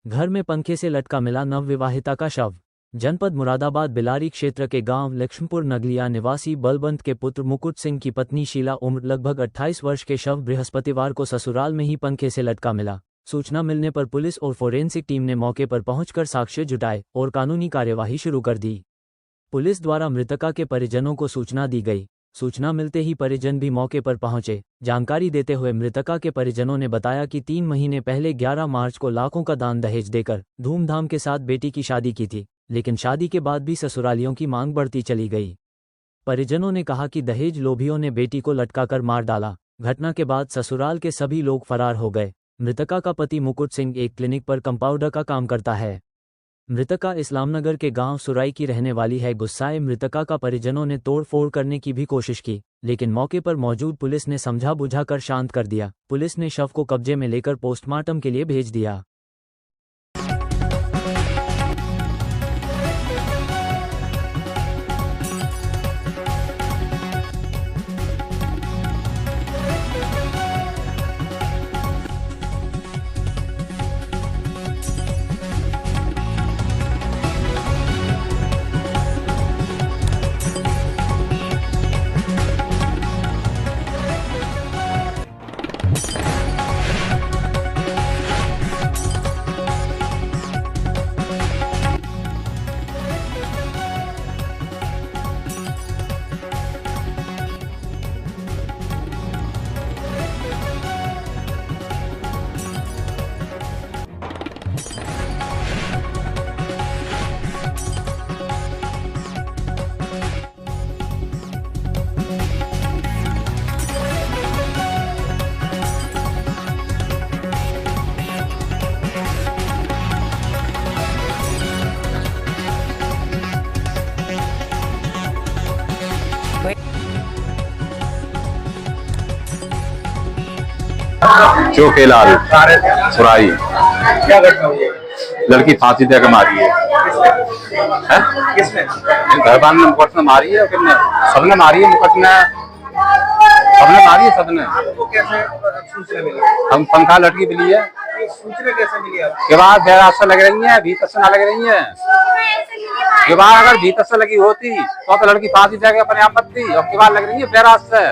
घर में पंखे से लटका मिला नवविवाहिता का शव। जनपद मुरादाबाद बिलारी क्षेत्र के गांव लक्ष्मपुर नगलिया निवासी बलवंत के पुत्र मुकुट सिंह की पत्नी शीला उम्र लगभग 28 वर्ष के शव बृहस्पतिवार को ससुराल में ही पंखे से लटका मिला। सूचना मिलने पर पुलिस और फोरेंसिक टीम ने मौके पर पहुंचकर साक्ष्य जुटाए और कानूनी कार्यवाही शुरू कर दी। पुलिस द्वारा मृतका के परिजनों को सूचना दी गई। सूचना मिलते ही परिजन भी मौके पर पहुंचे। जानकारी देते हुए मृतका के परिजनों ने बताया कि 3 महीने पहले 11 मार्च को लाखों का दान दहेज देकर धूमधाम के साथ बेटी की शादी की थी, लेकिन शादी के बाद भी ससुरालियों की मांग बढ़ती चली गई। परिजनों ने कहा कि दहेज लोभियों ने बेटी को लटकाकर मार डाला। घटना के बाद ससुराल के सभी लोग फरार हो गए। मृतका का पति मुकुट सिंह एक क्लिनिक पर कंपाउंडर का काम करता है। मृतका इस्लामनगर के गांव सुराई की रहने वाली है। गुस्साए मृतका का परिजनों ने तोड़फोड़ करने की भी कोशिश की, लेकिन मौके पर मौजूद पुलिस ने समझा बुझाकर शांत कर दिया। पुलिस ने शव को कब्जे में लेकर पोस्टमार्टम के लिए भेज दिया। चोखेलाल सुराई। क्या घटना हुई है? लड़की फांसी दे के मारी है। किसने? घर वाले ने मुकट ने मारी है। किसने? सबने मारी है। मुकट ने सबने मारी है। सबने। आपको कैसे सूचना मिली? हम पंखा लड़की मिली है। सूचना कैसे मिली आपको? के बाद बैराज से लग रही है, भीतर से ना लग रही है। के बाद अगर भीतर से लगी होती तो लड़की फांसी दे के अपने आप मरती। और के बाद लग रही है बैराज से।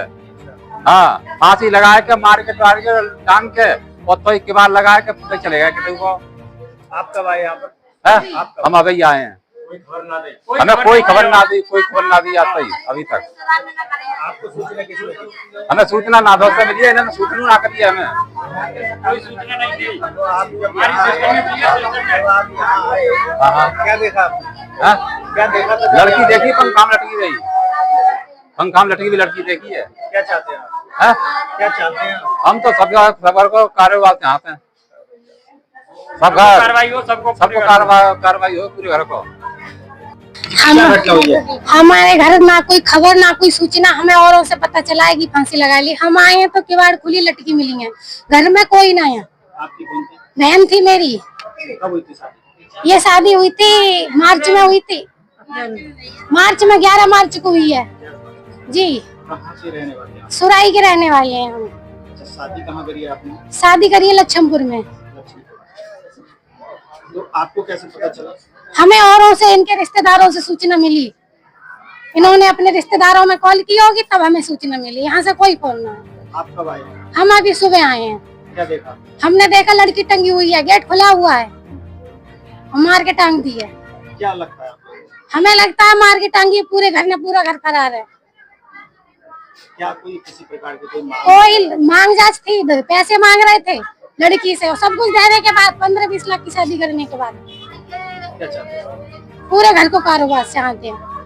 हाँ, फांसी लगा के मार के टांग के और तो के बाद लगा के पता चलेगा कि देखो। आप कब आए यहाँ पर? हम अभी आए हैं। कोई खबर ना दे? हमें कोई खबर ना दी। कोई खबर ना दी आता ही अभी तक। आपको सूचना किसने मिली? हमें सूचना ना दोस्त मिली है। इन्होंने सूचना ना करी है हमें। कोई सूचना नहीं दी। तो आप जब आप यहाँ आए, क्या देखा आपने? क्या देखा था? लड़की देखी, पंखा में लटकी रही। पंखा में लटकी भी लड़की देखी है। क्या चाहते हैं आप? क्या चाहते हैं? हम तो सब को कार्रवाई चाहते हैं। सब कार्रवाई हो, सबको कार्रवाई हो पूरे घर को। हमारे घर ना कोई खबर ना कोई सूचना, हमें औरों से पता चला है कि फांसी लगा ली। हम आए हैं तो किवाड़ खुली लटकी मिली है। घर में कोई ना है। आपकी कौन थी? बहन थी मेरी। कब हुई थी शादी? ये शादी हुई थी मार्च में हुई थी। मार्च में 11 मार्च को हुई है जी। कहाँ से रहने वाले हैं? सुराई के रहने वाले हैं हम। अच्छा, शादी कहाँ करी है आपने? शादी करी है लक्ष्मपुर में। तो आपको कैसे पता चला? हमें औरों से, इनके रिश्तेदारों से सूचना मिली। इन्होंने अपने रिश्तेदारों में कॉल की होगी तब हमें सूचना मिली। यहाँ से कोई कॉल ना है। आप कब आए? हम अभी सुबह आए हैं। क्या देखा? हमने देखा लड़की टंगी हुई है, गेट खुला हुआ है, हम मार के टांग दी है। क्या लगता है आपको? हमें लगता है मार के टांगी। पूरे घर में पूरा घर फरार है। क्या कोई किसी प्रकार की कोई मांग जांच थी? पैसे मांग रहे थे लड़की से, और सब कुछ देने के बाद 15-20 लाख की शादी करने के बाद क्या चाहते हैं? पूरे घर को कारोबार से आते हैं।